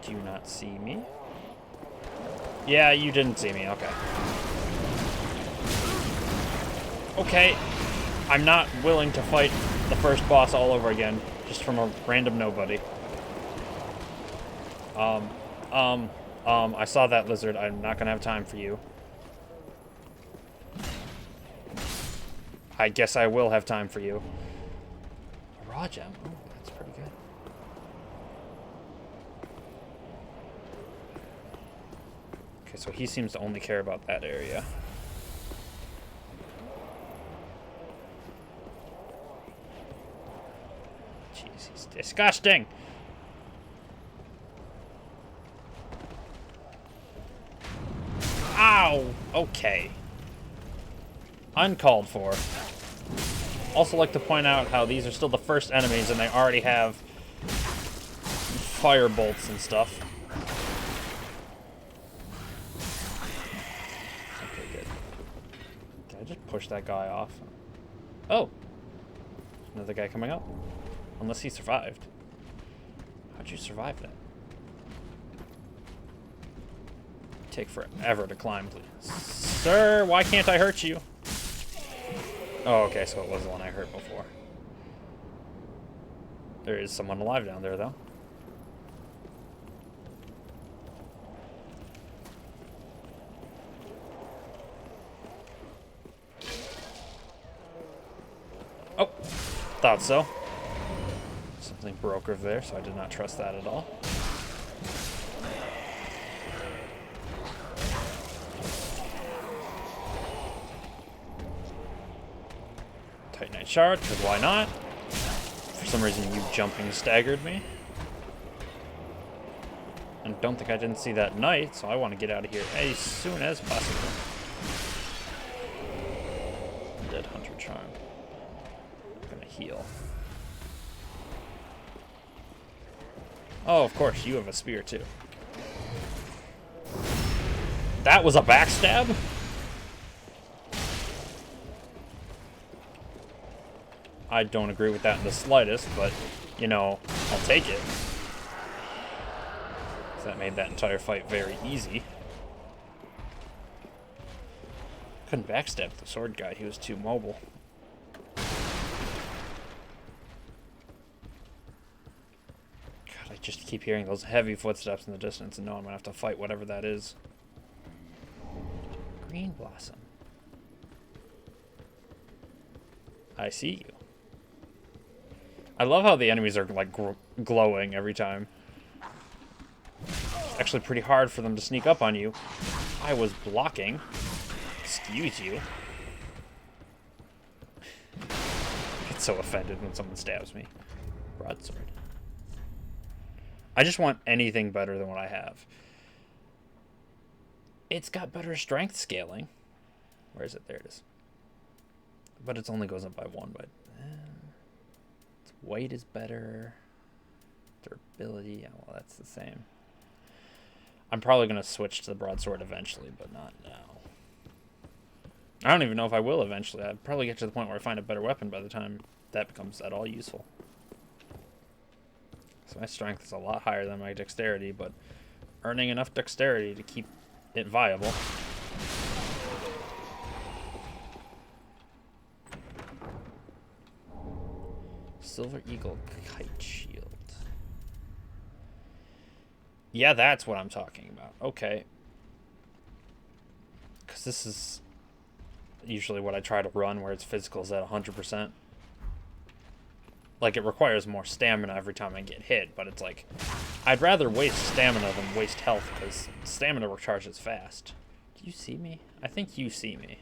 S1: Do you not see me? Yeah, you didn't see me. Okay. Okay. I'm not willing to fight the first boss all over again, just from a random nobody. I saw that lizard. I'm not gonna have time for you. I guess I will have time for you. A raw gem. Oh, that's pretty good. Okay, so he seems to only care about that area. Jeez, he's disgusting! Ow! Okay. Uncalled for. Also like to point out how these are still the first enemies and they already have fire bolts and stuff. Okay, good. Did I just push that guy off? Oh! Another guy coming up. Unless he survived. How'd you survive that? Take forever to climb, please. Sir, why can't I hurt you? Oh, okay, so it was the one I hurt before. There is someone alive down there, though. Oh, thought so. Something broke over there, so I did not trust that at all. Titanite shard, because why not? For some reason, you jumping staggered me. And don't think I didn't see that knight, so I want to get out of here as soon as possible. Dead Hunter Charm. I'm gonna heal. Oh, of course, you have a spear too. That was a backstab? I don't agree with that in the slightest, but, you know, I'll take it. So that made that entire fight very easy. Couldn't backstab the sword guy, he was too mobile. God, I just keep hearing those heavy footsteps in the distance and know I'm gonna have to fight whatever that is. Green blossom. I see you. I love how the enemies are like glowing every time. It's actually pretty hard for them to sneak up on you. I was blocking. Excuse you. I get so offended when someone stabs me. Broadsword. I just want anything better than what I have. It's got better strength scaling. Where is it? There it is. But it only goes up by 1, but its weight is better. Durability, yeah, well, that's the same. I'm probably going to switch to the broadsword eventually, but not now. I don't even know if I will eventually. I'd probably get to the point where I find a better weapon by the time that becomes at all useful. So my strength is a lot higher than my dexterity, but earning enough dexterity to keep it viable. Silver Eagle Kite Shield. Yeah, that's what I'm talking about. Okay. Because this is usually what I try to run, where its physical is at 100%. Like, it requires more stamina every time I get hit, but it's like, I'd rather waste stamina than waste health, because stamina recharges fast. Do you see me? I think you see me.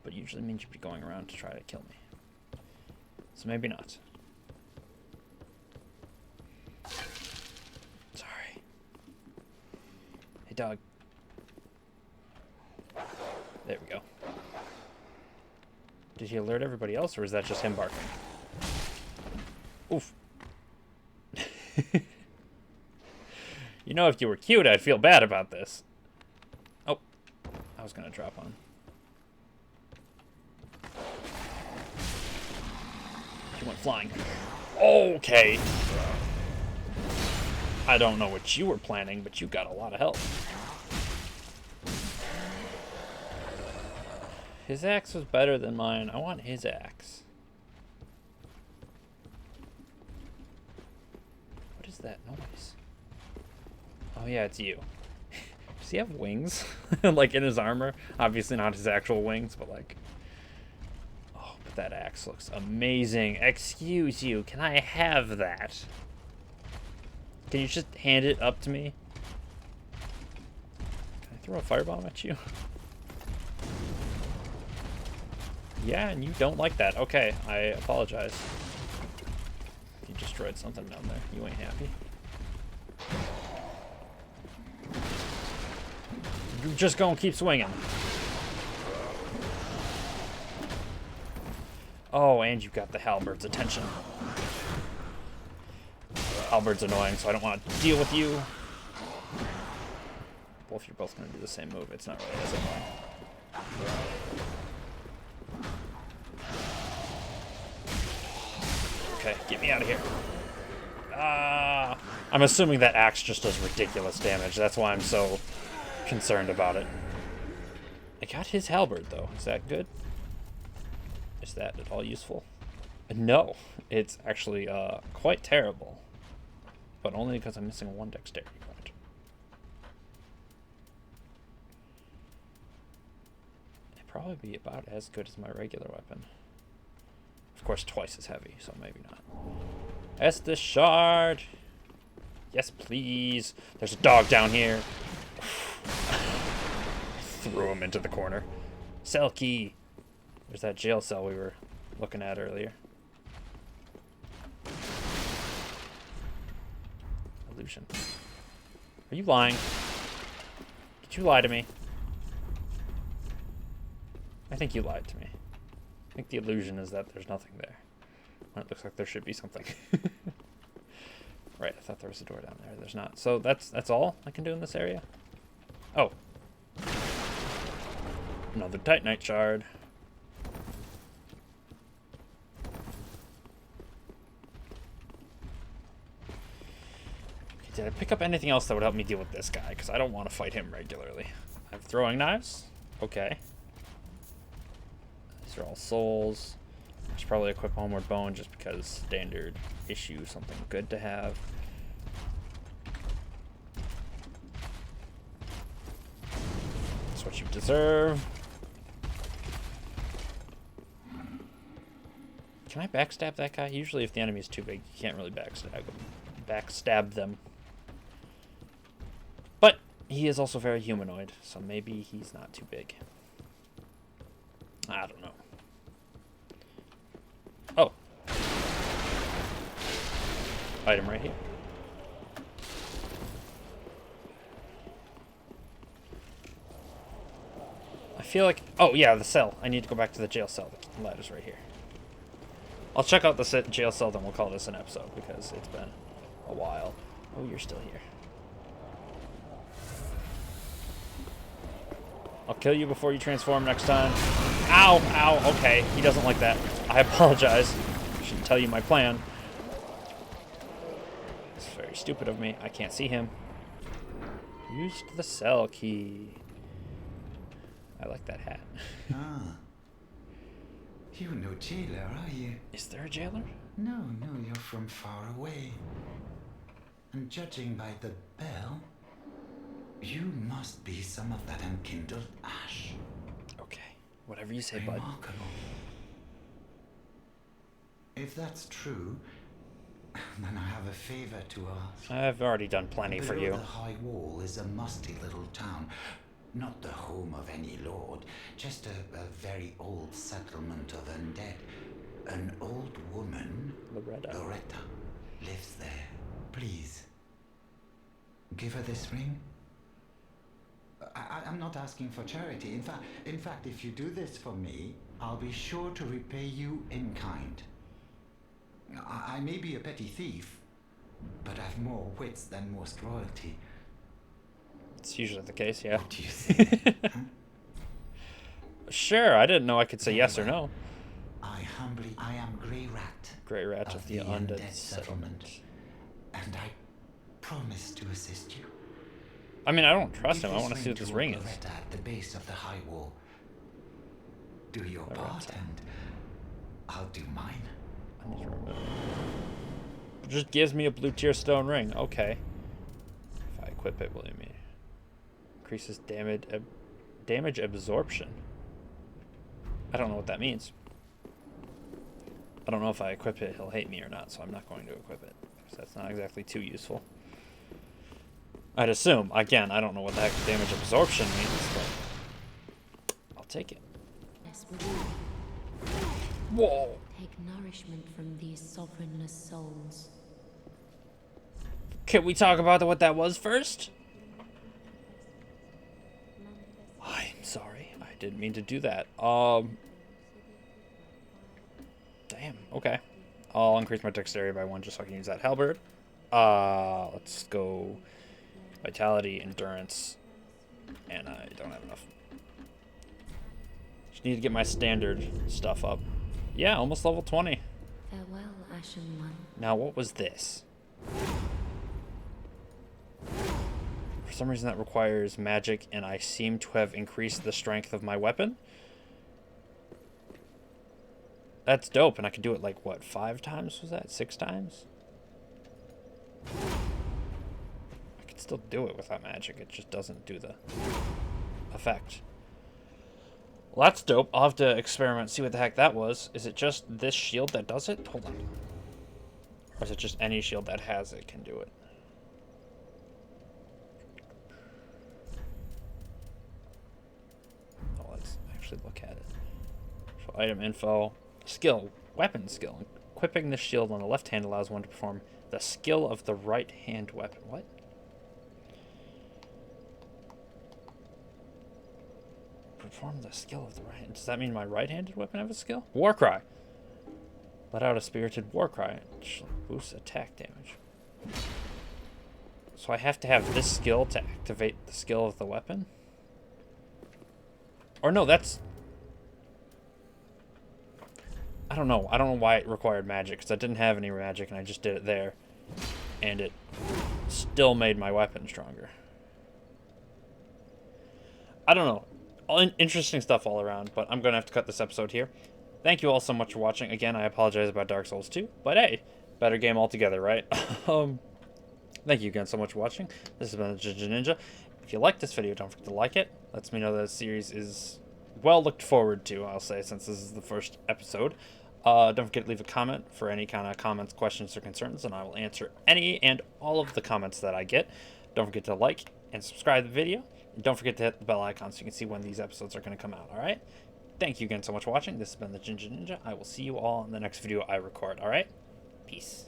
S1: But usually means you'd be going around to try to kill me. So maybe not. Sorry. Hey, dog. There we go. Did he alert everybody else, or is that just him barking? Oof. You know, if you were cute, I'd feel bad about this. Oh. I was gonna drop on him. He went flying. Okay. I don't know what you were planning, but you got a lot of help. His axe was better than mine. I want his axe. What is that noise? Oh yeah, it's you. Does he have wings? Like in his armor? Obviously not his actual wings, but like... Oh, but that axe looks amazing. Excuse you, can I have that? Can you just hand it up to me? Can I throw a firebomb at you? Yeah, and you don't like that. Okay, I apologize. You destroyed something down there. You ain't happy. You're just gonna keep swinging. Oh, and you got the halberd's attention. Halberd's annoying, so I don't want to deal with you. Well, if you're both gonna do the same move, it's not really as annoying. Okay, get me out of here. I'm assuming that axe just does ridiculous damage. That's why I'm so concerned about it. I got his halberd, though. Is that good? Is that at all useful? No. It's actually quite terrible. But only because I'm missing one dexterity point. It'd probably be about as good as my regular weapon. Of course, twice as heavy, so maybe not. Estus Shard! Yes, please. There's a dog down here. Threw him into the corner. Cell key. There's that jail cell we were looking at earlier. Illusion. Are you lying? Did you lie to me? I think you lied to me. I think the illusion is that there's nothing there. When it looks like there should be something. Right, I thought there was a door down there. There's not. So that's all I can do in this area? Oh. Another Titanite shard. Did I pick up anything else that would help me deal with this guy? Because I don't want to fight him regularly. I have throwing knives. Okay. These are all souls. I should probably equip Homeward Bone just because standard issue, something good to have. That's what you deserve. Can I backstab that guy? Usually if the enemy is too big, you can't really backstab them. But he is also very humanoid, so maybe he's not too big. I don't know. Oh. Item right here. I feel like... Oh, yeah, the cell. I need to go back to the jail cell. The ladder's right here. I'll check out the jail cell, then we'll call this an episode, because it's been a while. Oh, you're still here. I'll kill you before you transform next time. Ow! Ow! Okay, he doesn't like that. I apologize. I shouldn't tell you my plan. It's very stupid of me. I can't see him. Used the cell key. I like that hat.
S7: Ah. You're no jailer, are you?
S1: Is there a jailer?
S7: No, you're from far away. And judging by the bell, you must be some of that unkindled ash.
S1: Okay, whatever you say, bud.
S7: Remarkable. If that's true, then I have a favor to ask.
S1: I've already done plenty for you.
S7: Below the high wall is a musty little town. Not the home of any lord, just a very old settlement of undead. An old woman, Loretta, lives there. Please, give her this ring. I'm not asking for charity. In fact, if you do this for me, I'll be sure to repay you in kind. I may be a petty thief, but I've more wits than most royalty.
S1: It's usually the case, yeah.
S7: What do you think? Huh?
S1: Sure, I didn't know I could say yes or no.
S7: I am Grey Rat.
S1: Grey Rat of the Undead
S7: Settlement. And I promise to assist you.
S1: I mean, I don't trust
S7: Give
S1: him. I want to
S7: this
S1: see what this
S7: to
S1: ring is.
S7: Loretta at the base of the high wall. Do your part and I'll do mine.
S1: I need to remember. It just gives me a blue tier stone ring. Okay. If I equip it, will you mean? Increases damage absorption. I don't know what that means. I don't know if I equip it, he'll hate me or not, so I'm not going to equip it. Because that's not exactly too useful. I'd assume. Again, I don't know what the heck damage absorption means, but I'll take it.
S3: Yes, we will.
S1: Whoa!
S3: Take nourishment from these sovereignless souls.
S1: Can we talk about what that was first? I'm sorry. I didn't mean to do that. Damn. Okay. I'll increase my dexterity by 1 just so I can use that halberd. Let's go vitality, endurance, and I don't have enough. Just need to get my standard stuff up. Yeah, almost level 20.
S3: Farewell, Ashen One.
S1: Now, what was this? For some reason that requires magic, and I seem to have increased the strength of my weapon. That's dope, and I could do it like, what, 5 times was that? 6 times? I could still do it without magic, it just doesn't do the effect. Well, that's dope. I'll have to experiment, see what the heck that was. Is it just this shield that does it? Hold on. Or is it just any shield that has it can do it? Oh, let's actually look at it. So item info. Skill. Weapon skill. Equipping the shield on the left hand allows one to perform the skill of the right hand weapon. What? Perform the skill of the right hand. Does that mean my right-handed weapon have a skill? War cry. Let out a spirited war cry. Which boosts attack damage. So I have to have this skill to activate the skill of the weapon? Or no, that's... I don't know. I don't know why it required magic, because I didn't have any magic and I just did it there. and it still made my weapon stronger. I don't know. Interesting stuff all around, but I'm going to have to cut this episode here. Thank you all so much for watching. Again, I apologize about Dark Souls 2, but hey, better game altogether, right? Thank you again so much for watching. This has been the Ginger Ninja. If you liked this video, don't forget to like it. Lets me know that the series is well looked forward to, I'll say, since this is the first episode. Don't forget to leave a comment for any kind of comments, questions, or concerns, and I will answer any and all of the comments that I get. Don't forget to like and subscribe to the video. And don't forget to hit the bell icon so you can see when these episodes are going to come out, alright? Thank you again so much for watching. This has been the Ginger Ninja. I will see you all in the next video I record, alright? Peace.